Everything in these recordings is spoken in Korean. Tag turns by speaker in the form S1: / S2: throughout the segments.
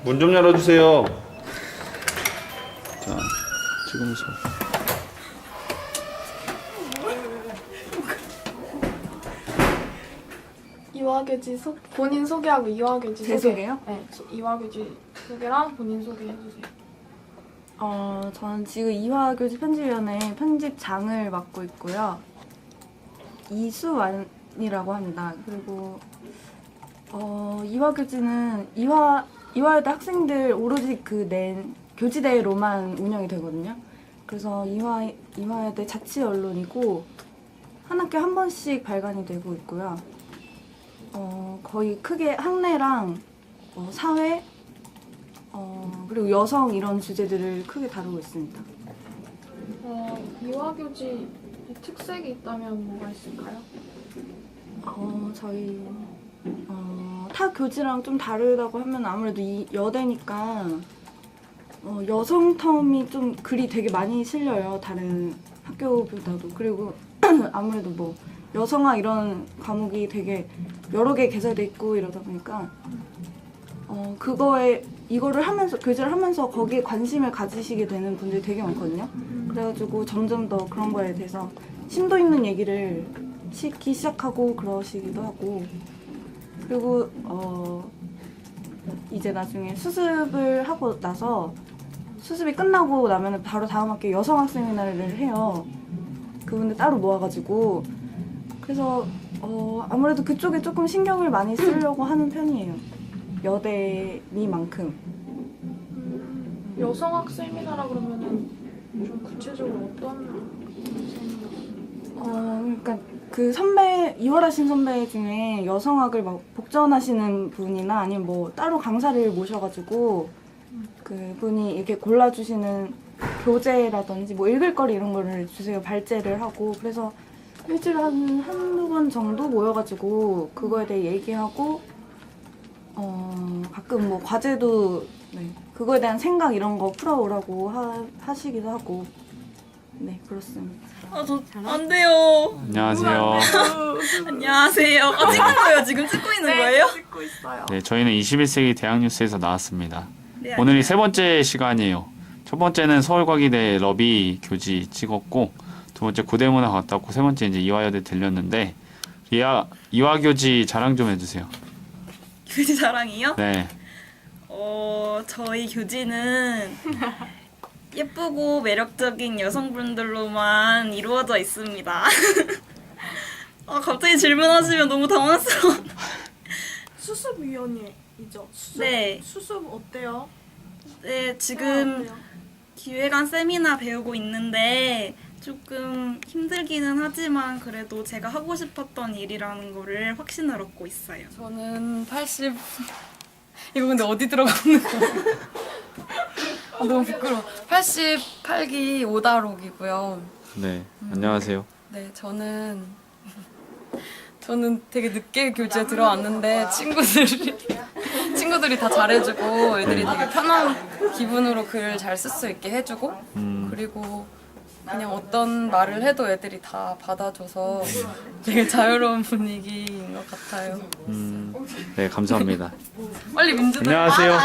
S1: 문 좀 열어주세요. 자, 지금
S2: 이화교지 본인 소개하고 이화교지
S3: 제 소개요?
S2: 네, 이화교지 소개랑 본인 소개해주세요.
S3: 저는 지금 이화교지 편집위원회 편집장을 맡고 있고요. 이수완이라고 합니다. 그리고 이화교지는 이화여대 학생들 오로지 교지대로만 운영이 되거든요. 그래서 이화여대 자치 언론이고 한 학기에 한 번씩 발간이 되고 있고요. 거의 크게 학내랑 사회, 그리고 여성 이런 주제들을 크게 다루고 있습니다.
S2: 이화교지 특색이 있다면 뭐가 있을까요?
S3: 저희 타 교지랑 좀 다르다고 하면 아무래도 이 여대니까 여성 텀이 좀 글이 되게 많이 실려요. 다른 학교보다도. 그리고 아무래도 뭐 여성학 이런 과목이 되게 여러 개 개설돼 있고 이러다 보니까 이거를 하면서 교재를 하면서 거기에 관심을 가지시게 되는 분들이 되게 많거든요. 그래가지고 점점 더 그런 거에 대해서 심도 있는 얘기를 시키기 시작하고 그러시기도 하고, 그리고 이제 나중에 수습을 하고 나서 수습이 끝나고 나면 바로 다음 학기에 여성학 세미나를 해요. 그분들 따로 모아가지고. 그래서 아무래도 그쪽에 조금 신경을 많이 쓰려고 하는 편이에요. 여대니만큼.
S2: 여성학 세미나라 그러면은 좀 구체적으로 어떤
S3: 그러니까 그 이월하신 선배 중에 여성학을 막 복전하시는 분이나 아니면 뭐 따로 강사를 모셔가지고 그분이 이렇게 골라주시는 교재라든지 뭐 읽을 거리 이런 거를 주세요. 발제를 하고. 그래서 일주일에 한두 번 정도 모여가지고 그거에 대해 얘기하고, 가끔 뭐 과제도, 네, 그거에 대한 생각 이런 거 풀어오라고 하시기도 하고. 네, 그렇습니다.
S4: 저 안 돼요.
S1: 안녕하세요.
S4: 안녕하세요. 찍는 거예요? 지금 찍고 있는 거예요?
S2: 찍고 있어요.
S1: 네, 저희는 21세기 대학뉴스에서 나왔습니다.
S4: 네,
S1: 오늘이 세 번째 시간이에요. 첫 번째는 서울과기대 러비 교지 찍었고, 두 번째 고대문화 갔다 왔고, 세 번째 이제 이화여대 들렸는데, 이화교지 자랑 좀 해주세요.
S4: 교지 자랑이요?
S1: 네.
S4: 저희 교지는 예쁘고 매력적인 여성분들로만 이루어져 있습니다. 갑자기 질문하시면 너무 당황스러워.
S2: 수습위원회이죠?
S4: 네.
S2: 수습 어때요?
S4: 네, 지금 기획안 세미나 배우고 있는데 조금 힘들기는 하지만 그래도 제가 하고 싶었던 일이라는 거를 확신을 얻고 있어요.
S5: 저는 80 이거 근데 어디 들어가는 거예요? 너무 부끄러워. 88기 오다록이고요.
S1: 네, 안녕하세요.
S5: 네, 저는 되게 늦게 교재에 들어왔는데 친구들이 다 잘해주고 애들이 되게 편한 기분으로 글을 잘 쓸 수 있게 해주고, 그리고 그냥 어떤 말을 해도 애들이 다 받아줘서 되게 자유로운 분위기인 것 같아요.
S1: 네, 감사합니다.
S5: 빨리 민주당.
S1: 안녕하세요.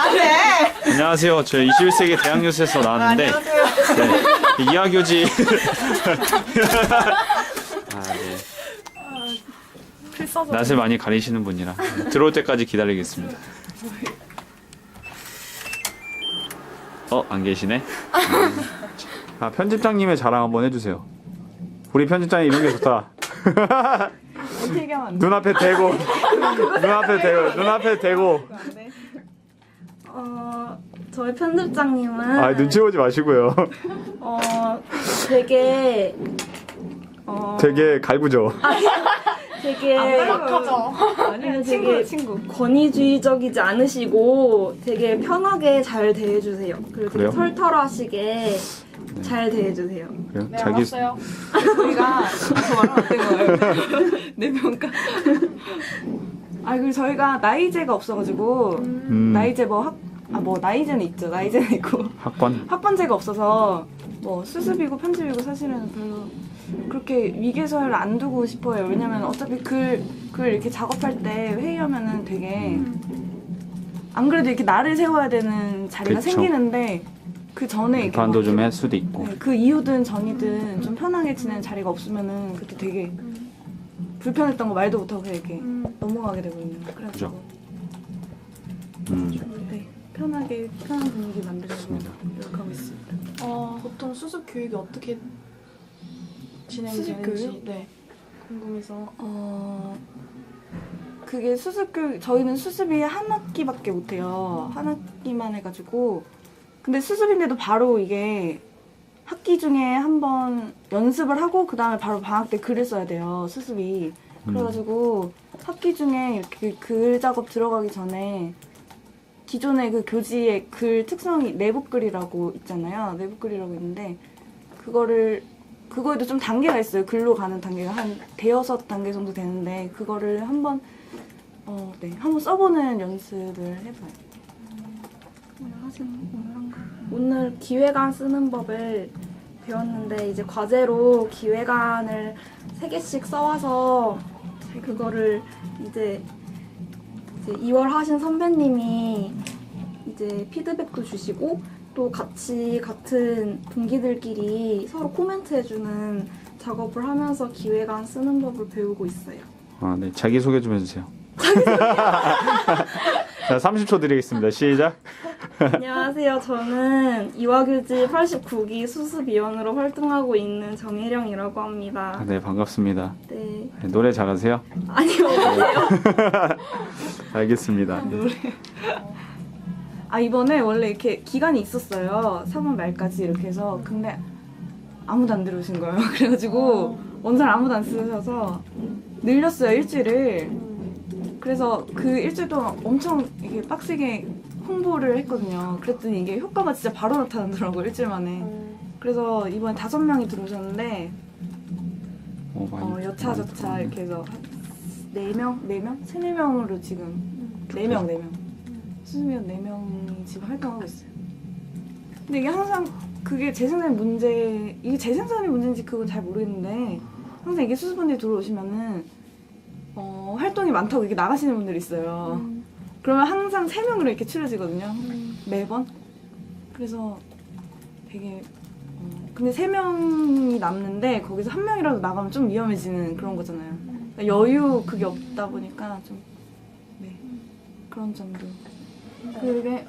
S1: 안녕하세요. 저 21세기 대학뉴스에서 나왔는데, 네, 이화교지. 네. 낯을 많이 가리시는 분이라 들어올 때까지 기다리겠습니다. 안 계시네? 편집장님의 자랑 한번 해주세요. 우리 편집장이 이런 게 좋다. 눈앞에 대고
S3: 저희 편집장님은
S1: 눈치 보지 마시고요.
S3: 되게
S1: 되게 갈구죠.
S3: 되게
S2: 막하죠.
S3: 되게 권위주의적이지 않으시고 되게 편하게 잘 대해주세요. 그리고 되게
S1: 그래요?
S3: 털털하시게 잘 대해주세요.
S1: 그래요?
S2: 네,
S1: 자기
S2: 알았어요.
S3: 저희가 저 말하면 안 된 거예요. 내 평가. 그리고 저희가 나이제가 없어가지고 나이제 뭐 나이제는 있죠. 나이제는 있고
S1: 학번
S3: 학번제가 없어서 뭐 수습이고 편집이고 사실은 별로 그렇게 위계서를 안 두고 싶어요. 왜냐면 어차피 글 이렇게 작업할 때 회의하면은 되게 안 그래도 이렇게 날을 세워야 되는 자리가
S1: 그쵸.
S3: 생기는데 그 전에 이렇게
S1: 비판도
S3: 막
S1: 좀 할 수도 있고.
S3: 네, 그 이후든 전이든 좀 편하게 지내는 자리가 없으면은 그때 되게 불편했던 거 말도 못하고 그냥 이렇게 넘어가게 되거든요. 그래가지고
S1: 그죠. 음.
S3: 네, 편한 분위기 만들려고
S1: 좋습니다.
S3: 노력하고 있습니다.
S2: 보통 수습 교육이 어떻게
S3: 수습
S2: 진행되는지
S3: 교육?
S2: 네, 궁금해서.
S3: 그게 수습교육 저희는 수습이 한 학기밖에 못해요. 한 학기만 해가지고 근데 수습인데도 바로 이게 학기 중에 한번 연습을 하고 그 다음에 바로 방학 때 글을 써야 돼요. 수습이. 그래가지고 학기 중에 이렇게 글 작업 들어가기 전에 기존의 그 교지의 글 특성이 내부글이라고 있잖아요. 내부글이라고 있는데 그거에도 좀 단계가 있어요. 글로 가는 단계가 한 대여섯 단계 정도 되는데 그거를 한번 한번 써보는 연습을 해봐요.
S6: 오늘 기획안 쓰는 법을 배웠는데 이제 과제로 기획안을 3개씩 써와서 그거를 이제 2월 하신 선배님이 이제 피드백도 주시고 또 같이 같은 동기들끼리 서로 코멘트 해주는 작업을 하면서 기획안 쓰는 법을 배우고 있어요.
S1: 네. 자기소개 좀 해주세요. 자, 30초 드리겠습니다. 시작.
S6: 안녕하세요. 저는 이화교지 89기 수습위원으로 활동하고 있는 정혜령이라고 합니다.
S1: 네, 반갑습니다.
S6: 네.
S1: 네, 노래 잘하세요?
S6: 아니요, 못해요.
S1: 알겠습니다.
S3: 이번에 원래 이렇게 기간이 있었어요. 3월 말까지 이렇게 해서. 근데 아무도 안 들어오신 거예요. 그래가지고 원서를 아무도 안 쓰셔서 늘렸어요, 일주일을. 그래서 그 일주일 동안 엄청 이게 빡세게 홍보를 했거든요. 그랬더니 이게 효과가 진짜 바로 나타나더라고요, 일주일 만에. 그래서 이번에 5명이 들어오셨는데
S1: 많이
S3: 여차저차 이렇게 해서 4명? 3-4명으로 지금 4명 수습위원 4명이 지금 활동하고 있어요. 근데 이게 항상 그게 재생산의 문제, 이게 재생산의 문제인지 그건 잘 모르겠는데 항상 이게 수습원들이 들어오시면은 활동이 많다고 이렇게 나가시는 분들이 있어요. 그러면 항상 3명으로 이렇게 추려지거든요. 매번. 그래서 되게 근데 3명이 남는데 거기서 1명이라도 나가면 좀 위험해지는 그런 거잖아요. 그러니까 여유 그게 없다 보니까 좀 그런 점도. 그게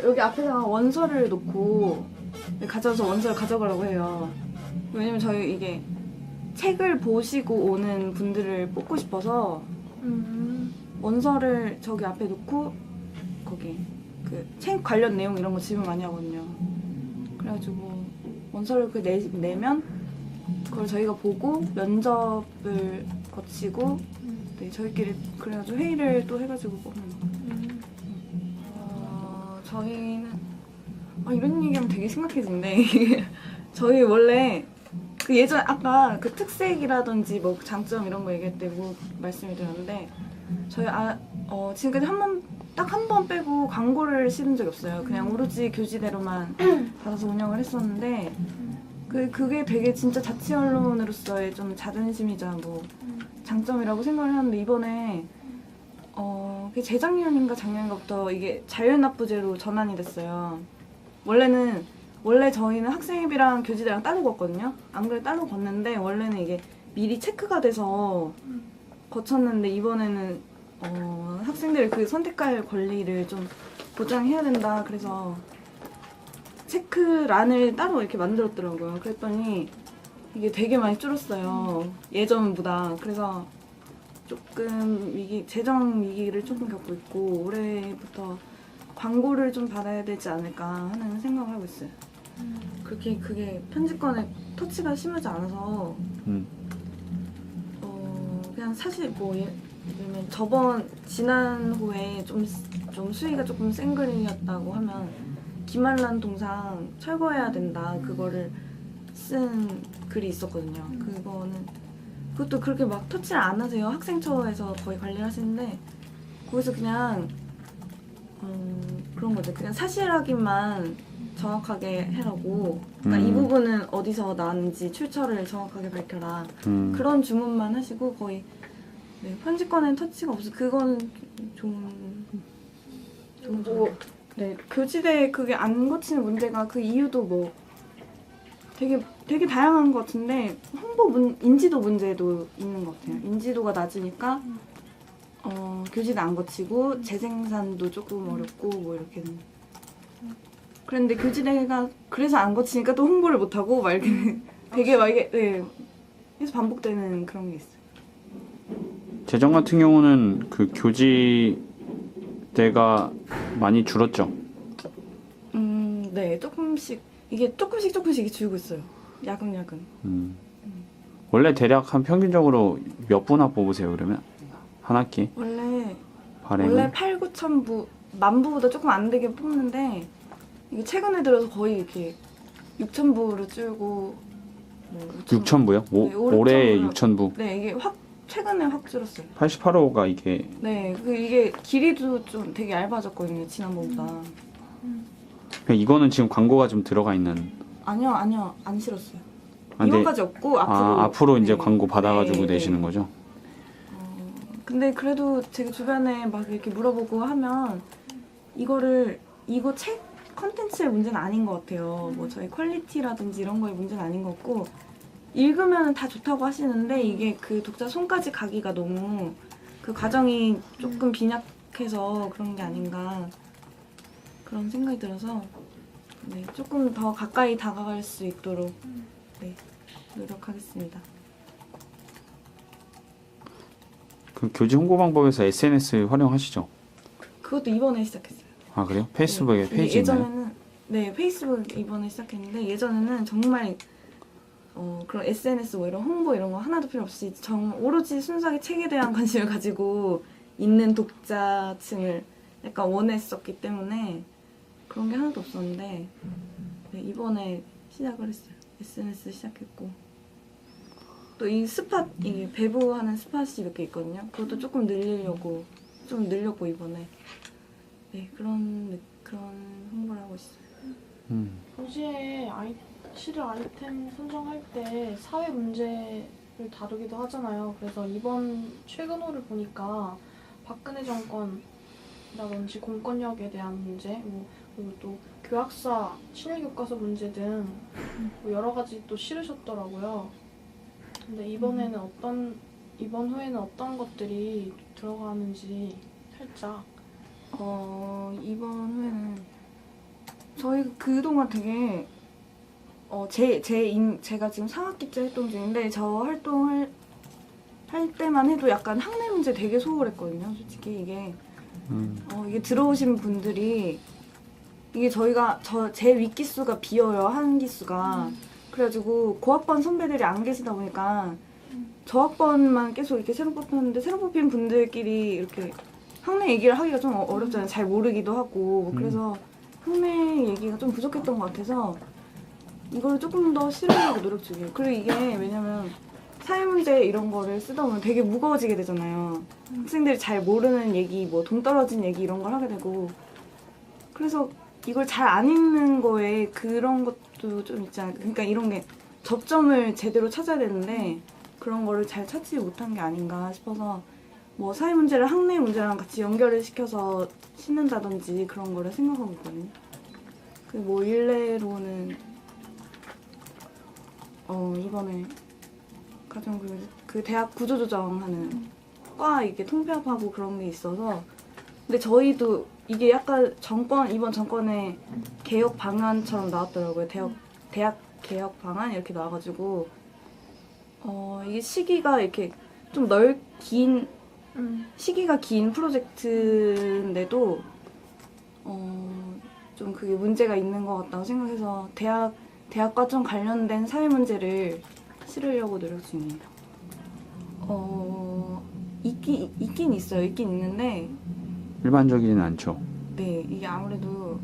S3: 여기 앞에다가 원서를 놓고 가져와서 원서를 가져가라고 해요. 왜냐면 저희 이게 책을 보시고 오는 분들을 뽑고 싶어서 원서를 저기 앞에 놓고 거기 그 책 관련 내용 이런 거 질문 많이 하거든요. 그래가지고 원서를 내면 그걸 저희가 보고 면접을 거치고 저희끼리 그래가지고 회의를 또 해가지고 뽑는 거. 저희는 이런 얘기하면 되게 심각해지는데 저희 원래 그 예전에 아까 그 특색이라든지 뭐 장점 이런 거 얘기할 때 뭐 말씀을 드렸는데 저희 지금까지 딱 한 번 빼고 광고를 실은 적이 없어요. 그냥 오로지 교지대로만 받아서 운영을 했었는데 그게 되게 진짜 자치 언론으로서의 좀 자존심이자 뭐 장점이라고 생각을 하는데 이번에 그게 재작년인가 작년인가부터 이게 자율납부제로 전환이 됐어요. 원래 저희는 학생회비랑 교지대랑 따로 걷거든요. 안 그래 따로 걷는데 원래는 이게 미리 체크가 돼서 거쳤는데 이번에는 학생들의 그 선택할 권리를 좀 보장해야 된다. 그래서 체크란을 따로 이렇게 만들었더라고요. 그랬더니 이게 되게 많이 줄었어요. 예전보다. 그래서 조금 재정 위기를 조금 겪고 있고 올해부터 광고를 좀 받아야 되지 않을까 하는 생각을 하고 있어요. 그게 편집권에 터치가 심하지 않아서 그냥 사실 뭐 예를 지난 호에 좀 수위가 조금 센 글이었다고 하면 김한란 동상 철거해야 된다. 그거를 쓴 글이 있었거든요. 그것도 그렇게 막 터치를 안 하세요. 학생처에서 거의 관리를 하시는데 거기서 그냥 그런 거죠. 그냥 사실 확인만 정확하게 해라고. 그러니까 이 부분은 어디서 나왔는지 출처를 정확하게 밝혀라. 그런 주문만 하시고 거의 네, 편집권엔 터치가 없어. 그거는 좋은 뭐, 네, 교지대 그게 안 고치는 문제가 그 이유도 뭐 되게 다양한 것 같은데 인지도 문제도 있는 것 같아요. 인지도가 낮으니까 교지대 안 고치고 재생산도 조금 어렵고 뭐 이렇게. 그런데 교지대가 그래서 안 고치니까 또 홍보를 못 하고 막 이렇게 되게 막 이게 네, 계속 반복되는 그런 게 있어요.
S1: 재정 같은 경우는 그 교지대가 많이 줄었죠.
S3: 네, 조금씩 줄고 있어요. 야금야금.
S1: 원래 대략 한 평균적으로 몇 부나 뽑으세요, 그러면? 한 학기?
S3: 원래
S1: 바램은?
S3: 8, 9천 부, 10,000부보다 조금 안 되게 뽑는데 이게 최근에 들어서 거의 이렇게 6천 부로 줄고 뭐
S1: 6,000부요?
S3: 네,
S1: 올해
S3: 6,000
S1: 6,000부.
S3: 네, 이게 최근에 확 줄었어요.
S1: 88호가 이게
S3: 네, 이게 길이도 좀 되게 얇아졌거든요, 지난번보다.
S1: 이거는 지금 광고가 좀 들어가 있는.
S3: 아니요, 안 실었어요.
S1: 아, 네.
S3: 이번까지 없고
S1: 앞으로 이제
S3: 네.
S1: 광고 받아가지고
S3: 네,
S1: 내시는
S3: 네.
S1: 거죠?
S3: 근데 그래도 제가 주변에 막 이렇게 물어보고 하면 이거 책 컨텐츠의 문제는 아닌 것 같아요. 뭐 저희 퀄리티라든지 이런 거의 문제는 아닌 것 같고 읽으면 다 좋다고 하시는데 이게 그 독자 손까지 가기가 너무 그 과정이 조금 빈약해서 그런 게 아닌가 그런 생각이 들어서 네, 조금 더 가까이 다가갈 수 있도록 네, 노력하겠습니다.
S1: 그 교지 홍보 방법에서 SNS 활용하시죠?
S3: 그것도 이번에 시작했어요.
S1: 아 그래요? 페이스북에
S3: 네,
S1: 페이지 있나요?
S3: 예전에는 네 페이스북 이번에 시작했는데 예전에는 정말 그런 SNS 뭐 이런 홍보 이런 거 하나도 필요 없이 오로지 순수하게 책에 대한 관심을 가지고 있는 독자층을 약간 원했었기 때문에 그런 게 하나도 없었는데 네, 이번에 시작을 했어요. SNS 시작했고 또 이 스팟 이게 배부하는 스팟이 몇 개 있거든요. 그것도 조금 늘리려고 이번에 네 그런 홍보를 하고 있어요.
S2: 교지에 실을 아이템 선정할 때 사회 문제를 다루기도 하잖아요. 그래서 이번 최근 호를 보니까 박근혜 정권이라든지 공권력에 대한 문제, 뭐 그리고 또 교학사 친일 교과서 문제 등 뭐 여러 가지 또 실으셨더라고요. 근데 이번 호에는 어떤 것들이 들어가는지 살짝.
S3: 이번 후에는 저희 그동안 되게 제가 지금 상학기째 활동 중인데 저 활동을 할 때만 해도 약간 학내 문제 되게 소홀했거든요. 솔직히 이게 들어오신 분들이 이게 제 윗기수가 비어요. 한 기수가. 그래가지고 고학번 선배들이 안 계시다 보니까 저 학번만 계속 이렇게 새로 뽑혔는데 새로 뽑힌 분들끼리 이렇게 학내 얘기를 하기가 좀 어렵잖아요. 잘 모르기도 하고. 그래서 학내 얘기가 좀 부족했던 것 같아서 이걸 조금 더 실으려고 노력 중이에요. 그리고 이게 왜냐면 사회문제 이런 거를 쓰다 보면 되게 무거워지게 되잖아요. 학생들이 잘 모르는 얘기, 뭐 동떨어진 얘기 이런 걸 하게 되고 그래서 이걸 잘 안 읽는 거에 그런 것도 좀 있지 않을까. 그러니까 이런 게 접점을 제대로 찾아야 되는데 그런 거를 잘 찾지 못한 게 아닌가 싶어서 뭐 사회 문제를 학내 문제랑 같이 연결을 시켜서 싣는다든지 그런 거를 생각하고 있거든요. 그 뭐 일례로는 이번에 가장 그 대학 구조조정하는 과 이게 통폐합하고 그런 게 있어서 근데 저희도 이게 약간 이번 정권의 개혁 방안처럼 나왔더라고요. 대학 개혁 방안 이렇게 나와가지고 이게 시기가 이렇게 좀 긴 시기가 긴 프로젝트인데도 좀 그게 문제가 있는 것 같다고 생각해서 대학과 좀 관련된 사회 문제를 실으려고 노력 중이에요. 있긴 있어요. 있긴 있는데
S1: 일반적이진 않죠.
S3: 네 이게 아무래도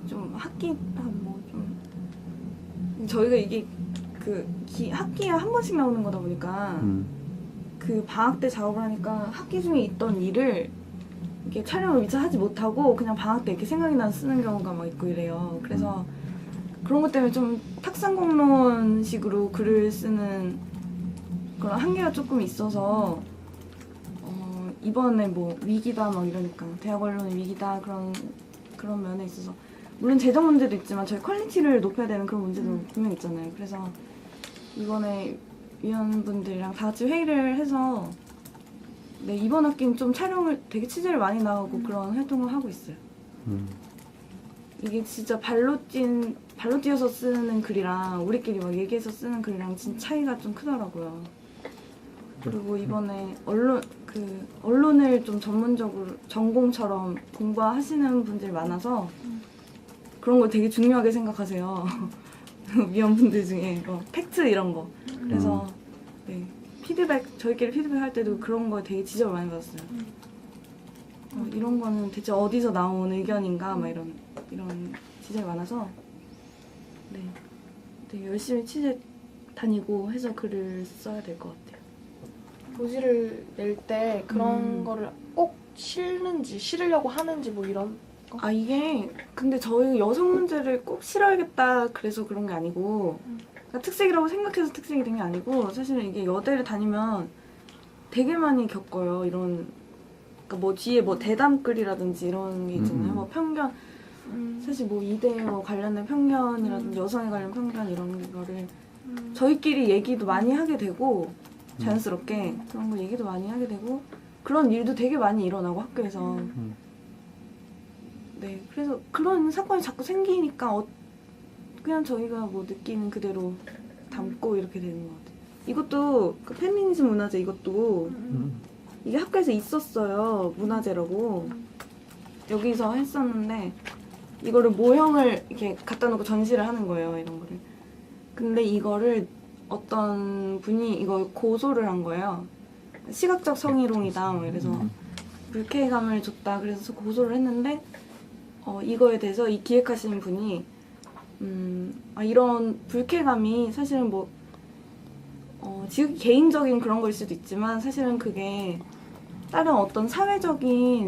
S3: 좀 학기 뭐 좀 저희가 이게 학기에 한 번씩 나오는 거다 보니까 그 방학 때 작업을 하니까 학기 중에 있던 일을 이렇게 촬영을 미처 하지 못하고 그냥 방학 때 이렇게 생각이 나서 쓰는 경우가 막 있고 이래요. 그래서 그런 것 때문에 좀 탁상공론식으로 글을 쓰는 그런 한계가 조금 있어서 이번에 뭐 위기다 막 이러니까 대학 언론의 위기다 그런 면에 있어서 물론 재정 문제도 있지만 저희 퀄리티를 높여야 되는 그런 문제도 분명 있잖아요. 그래서 이번에 위원분들이랑 다 같이 회의를 해서 네, 이번 학기는 좀 촬영을 되게 취재를 많이 나가고 그런 활동을 하고 있어요. 이게 진짜 발로 뛰어서 쓰는 글이랑 우리끼리 막 얘기해서 쓰는 글이랑 진짜 차이가 좀 크더라고요. 그리고 이번에 언론을 좀 전문적으로 전공처럼 공부하시는 분들이 많아서 그런 걸 되게 중요하게 생각하세요. 위원분들 중에 팩트 이런 거. 그래서 네, 저희끼리 피드백 할 때도 그런 거 되게 지적을 많이 받았어요. 이런 거는 대체 어디서 나온 의견인가 막 이런 지적이 많아서 네, 되게 열심히 취재 다니고 해서 글을 써야 될 것 같아요.
S2: 교지를 낼 때 그런 거를 꼭 실으려고 하는지 뭐 이런 거?
S3: 아 이게 근데 저희 여성 문제를 꼭 실어야겠다 그래서 그런 게 아니고 그러니까 특색이라고 생각해서 특색이 된 게 아니고 사실은 이게 여대를 다니면 되게 많이 겪어요. 이런 그러니까 뭐 뒤에 뭐 대담글이라든지 이런 게 있잖아요. 뭐 편견 사실 뭐 이대에 뭐 관련된 편견이라든지 여성에 관련 편견 이런 거를 저희끼리 얘기도 많이 하게 되고 자연스럽게 그런 거 얘기도 많이 하게 되고 그런 일도 되게 많이 일어나고 학교에서 네 그래서 그런 사건이 자꾸 생기니까 그냥 저희가 뭐 느끼는 그대로 담고 이렇게 되는 것 같아요. 이것도 그 페미니즘 문화제 이것도 이게 학교에서 있었어요. 문화제라고 여기서 했었는데 이거를 모형을 이렇게 갖다 놓고 전시를 하는 거예요. 이런 거를. 근데 이거를 어떤 분이 이걸 고소를 한 거예요. 시각적 성희롱이다. 뭐 이래서 불쾌감을 줬다. 그래서 고소를 했는데 이거에 대해서 이 기획하시는 분이 이런 불쾌감이 사실은 뭐 지극히 개인적인 그런 걸 수도 있지만 사실은 그게 다른 어떤 사회적으로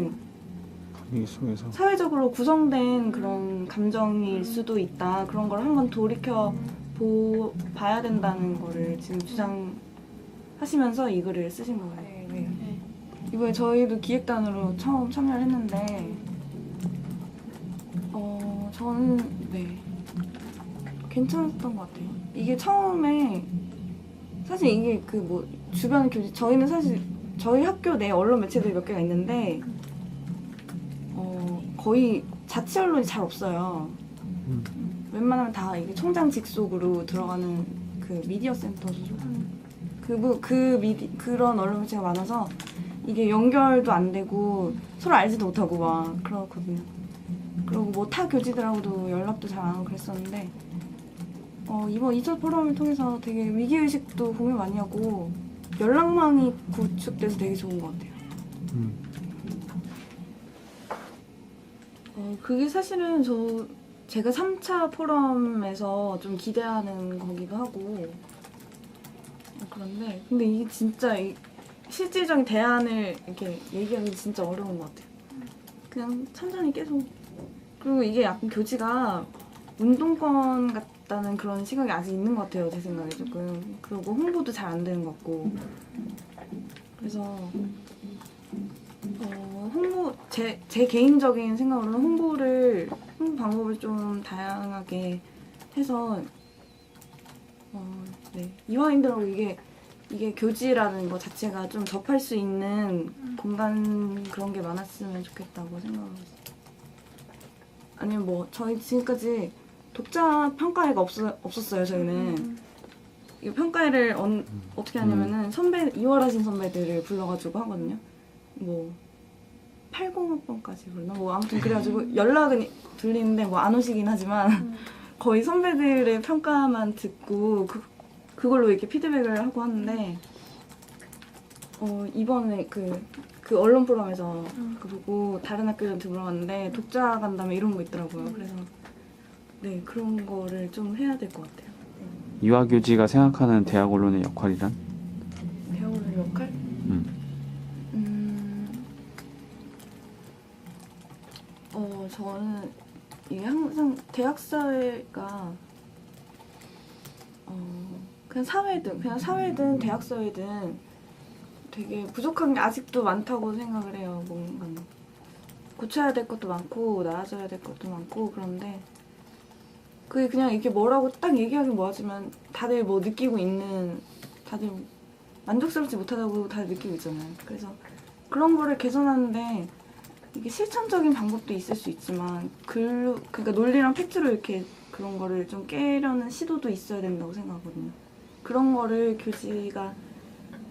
S3: 구성된 그런 감정일 수도 있다. 그런 걸 한번 돌이켜 봐야 된다는 거를 지금 주장하시면서 이 글을 쓰신 거예요. 네. 이번에 저희도 기획단으로 처음 참여를 했는데 저는 네 괜찮았던 것 같아요. 이게 처음에 사실 이게 그 뭐 주변 교지 저희는 사실 저희 학교 내 언론 매체들이 몇 개가 있는데 거의 자치 언론이 잘 없어요. 웬만하면 다 이게 총장 직속으로 들어가는 그 미디어 센터 소속하는 그런 언론 매체가 많아서 이게 연결도 안 되고 서로 알지도 못하고 막 그렇거든요. 그리고 뭐 타 교지들하고도 연락도 잘 안 하고 그랬었는데 이번 이철 포럼을 통해서 되게 위기의식도 공유 많이 하고 연락망이 구축돼서 되게 좋은 것 같아요. 그게 사실은 제가 3차 포럼에서 좀 기대하는 거기도 하고 그런데 근데 이게 진짜 실질적인 대안을 이렇게 얘기하기 진짜 어려운 것 같아요. 그냥 천천히 계속 그리고 이게 약간 교지가 운동권 같다는 그런 시각이 아직 있는 것 같아요. 제 생각에 조금. 그리고 홍보도 잘 안 되는 것 같고 그래서 제 개인적인 생각으로는 홍보 방법을 좀 다양하게 해서 네. 이화인들하고 이게 교지라는 거 자체가 좀 접할 수 있는 공간 그런 게 많았으면 좋겠다고 생각하고 있어요. 아니면 뭐 저희 지금까지 독자 평가회가 없었어요. 저희는 이 평가회를 어떻게 하냐면은 이월하신 선배들을 불러가지고 하거든요. 뭐 805번까지 불렀나? 뭐 아무튼 그래가지고 연락은 들리는데 뭐 안 오시긴 하지만 거의 선배들의 평가만 듣고 그걸로 이렇게 피드백을 하고 하는데 이번에 그 언론 포럼에서 그거 보고 다른 학교들한테 물어봤는데 독자 간담회 이런 거 있더라고요. 그래서 네 그런 거를 좀 해야 될 것 같아요.
S1: 이화교지가 생각하는 대학 언론의 역할이란?
S3: 대학 언론 역할? 저는 이게 항상 대학 사회가 그냥 사회든 대학 사회든 되게 부족한 게 아직도 많다고 생각을 해요. 뭔가 고쳐야 될 것도 많고 나아져야 될 것도 많고 그런데 그게 그냥 이렇게 뭐라고 딱 얘기하긴 뭐하지만 다들 뭐 느끼고 있는 다들 만족스럽지 못하다고 다들 느끼고 있잖아요. 그래서 그런 거를 개선하는데 이게 실천적인 방법도 있을 수 있지만 그러니까 논리랑 팩트로 이렇게 그런 거를 좀 깨려는 시도도 있어야 된다고 생각하거든요. 그런 거를 교지가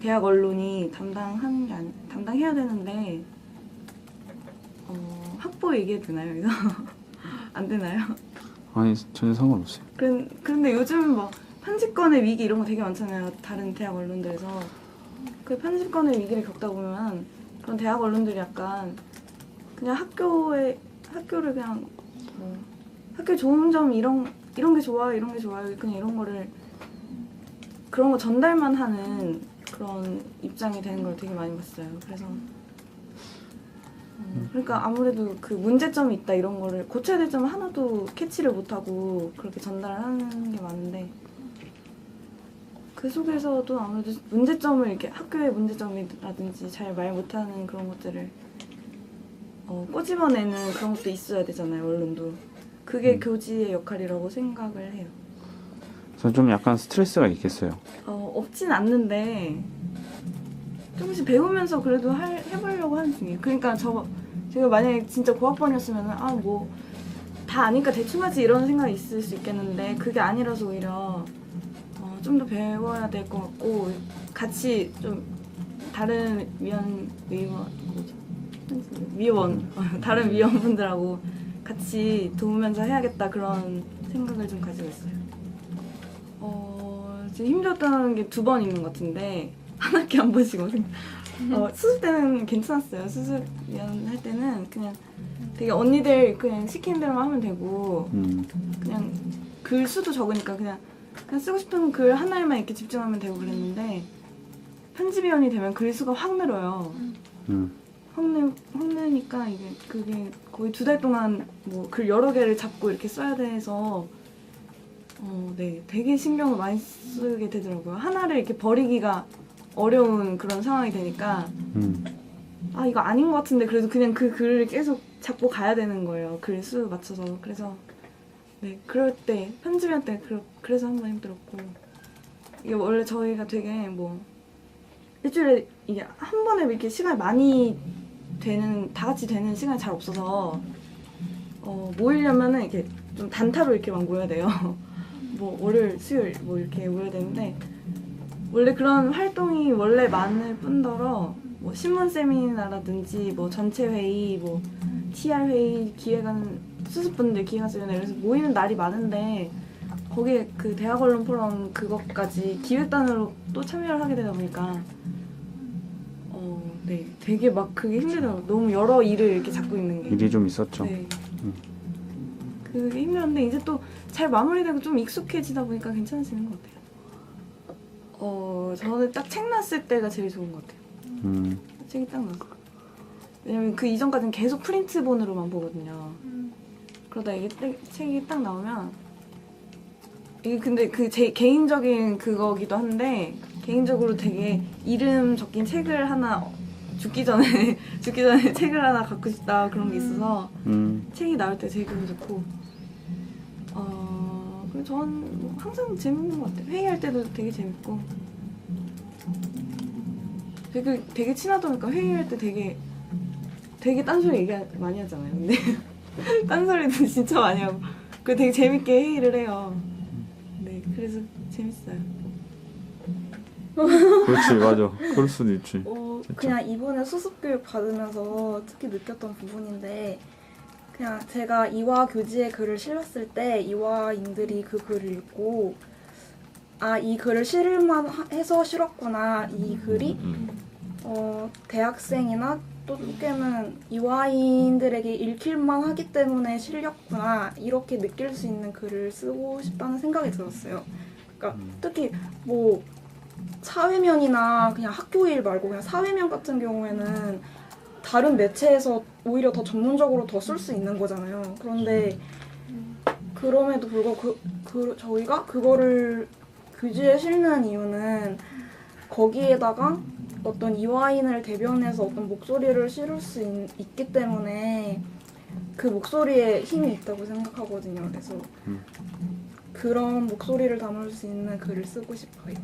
S3: 대학 언론이 담당해야 되는데 학부 얘기해도 되나요 이거? 안 되나요?
S1: 아니 전혀 상관없어요.
S3: 그런데 요즘 뭐 편집권의 위기 이런 거 되게 많잖아요. 다른 대학 언론들에서 그 편집권의 위기를 겪다 보면 그런 대학 언론들이 약간 그냥 학교를 그냥 뭐 학교 좋은 점 이런 게 좋아 이런 게 좋아요 그냥 이런 거를 그런 거 전달만 하는 그런 입장이 되는 걸 되게 많이 봤어요. 그래서 그러니까 아무래도 그 문제점이 있다 이런 거를 고쳐야 될 점을 하나도 캐치를 못하고 그렇게 전달하는 게 많은데 그 속에서도 아무래도 문제점을 이렇게 학교의 문제점이라든지 잘 말 못하는 그런 것들을 꼬집어내는 그런 것도 있어야 되잖아요, 언론도. 그게 교지의 역할이라고 생각을 해요.
S1: 저는 좀 약간 스트레스가 있겠어요.
S3: 없진 않는데 조금씩 배우면서 그래도 해보려고 하는 중이에요. 그러니까 제가 만약에 진짜 고학번이었으면 뭐 다 아니까 대충 하지 이런 생각이 있을 수 있겠는데 그게 아니라서 오히려 좀 더 배워야 될 것 같고 같이 좀 다른 다른 위원분들하고 같이 도우면서 해야겠다 그런 생각을 좀 가지고 있어요. 지금 힘들었다는 게 2번 있는 것 같은데 한 학기 안 보시고 수습 때는 괜찮았어요. 수습위원 할 때는 그냥 되게 언니들 그냥 시키는 대로만 하면 되고 그냥 글 수도 적으니까 그냥 쓰고 싶은 글 하나에만 이렇게 집중하면 되고 그랬는데 편집위원이 되면 글 수가 확 늘어요. 확 느니까 그게 거의 2달 동안 뭐 글 여러 개를 잡고 이렇게 써야 돼서 네, 되게 신경을 많이 쓰게 되더라고요. 하나를 이렇게 버리기가 어려운 그런 상황이 되니까 이거 아닌 것 같은데 그래도 그냥 그 글을 계속 잡고 가야 되는 거예요. 글 수 맞춰서. 그래서 네, 그럴 때 편집할 때 그래서 한번 힘들었고 이게 원래 저희가 되게 뭐 일주일에 이게 한 번에 이렇게 시간이 많이 다 같이 되는 시간이 잘 없어서 모이려면은 이렇게 좀 단타로 이렇게만 모여야 돼요. 뭐 월요일, 수요일 뭐 이렇게 모여야 되는데 원래 그런 활동이 원래 많을 뿐더러 뭐 신문 세미나라든지 뭐 전체 회의, 뭐 TR 회의, 기획안 수습분들 기획안 세미나 이래서 모이는 날이 많은데 거기에 그 대학 언론 포럼 그것까지 기획단으로 또 참여를 하게 되다 보니까 네, 되게 막 그게 힘들더라고요. 너무 여러 일을 이렇게 잡고 있는 게.
S1: 일이 좀 있었죠.
S3: 네. 그게 힘들었는데 이제 또 잘 마무리되고 좀 익숙해지다 보니까 괜찮아지는 것 같아요. 저는 딱 책 났을 때가 제일 좋은 것 같아요. 책이 딱 나서. 왜냐면 그 이전까지는 계속 프린트본으로만 보거든요. 그러다 이게 책이 딱 나오면 이게 근데 그 제 개인적인 그거기도 한데 개인적으로 되게 이름 적힌 책을 하나 죽기 전에 책을 하나 갖고 싶다 그런 게 있어서 책이 나올 때 되게 기분 좋고 그리고 전 뭐 항상 재밌는 것 같아요. 회의할 때도 되게 재밌고 되게 친하다 보니까 회의할 때 되게 딴소리 많이 하잖아요. 근데 딴소리도 진짜 많이 하고 그 되게 재밌게 회의를 해요. 네, 그래서 재밌어요.
S1: 그렇지, 맞아. 그럴 수도 있지.
S6: 그냥 이번에 수습교육 받으면서 특히 느꼈던 부분인데 그냥 제가 이화 교지에 글을 실었을 때 이화인들이 그 글을 읽고 이 글을 실을만 해서 실었구나. 이 글이 대학생이나 또 꽤는 이화인들에게 읽힐만 하기 때문에 실렸구나. 이렇게 느낄 수 있는 글을 쓰고 싶다는 생각이 들었어요. 그러니까 특히 뭐 사회면이나 그냥 학교 일 말고 그냥 사회면 같은 경우에는 다른 매체에서 오히려 더 전문적으로 더 쓸 수 있는 거잖아요. 그런데 그럼에도 불구하고 저희가 그거를 교지에 실는 이유는 거기에다가 어떤 이화인을 대변해서 어떤 목소리를 실을 수 있기 때문에 그 목소리에 힘이 있다고 생각하거든요. 그래서 그런 목소리를 담을 수 있는 글을 쓰고 싶어요.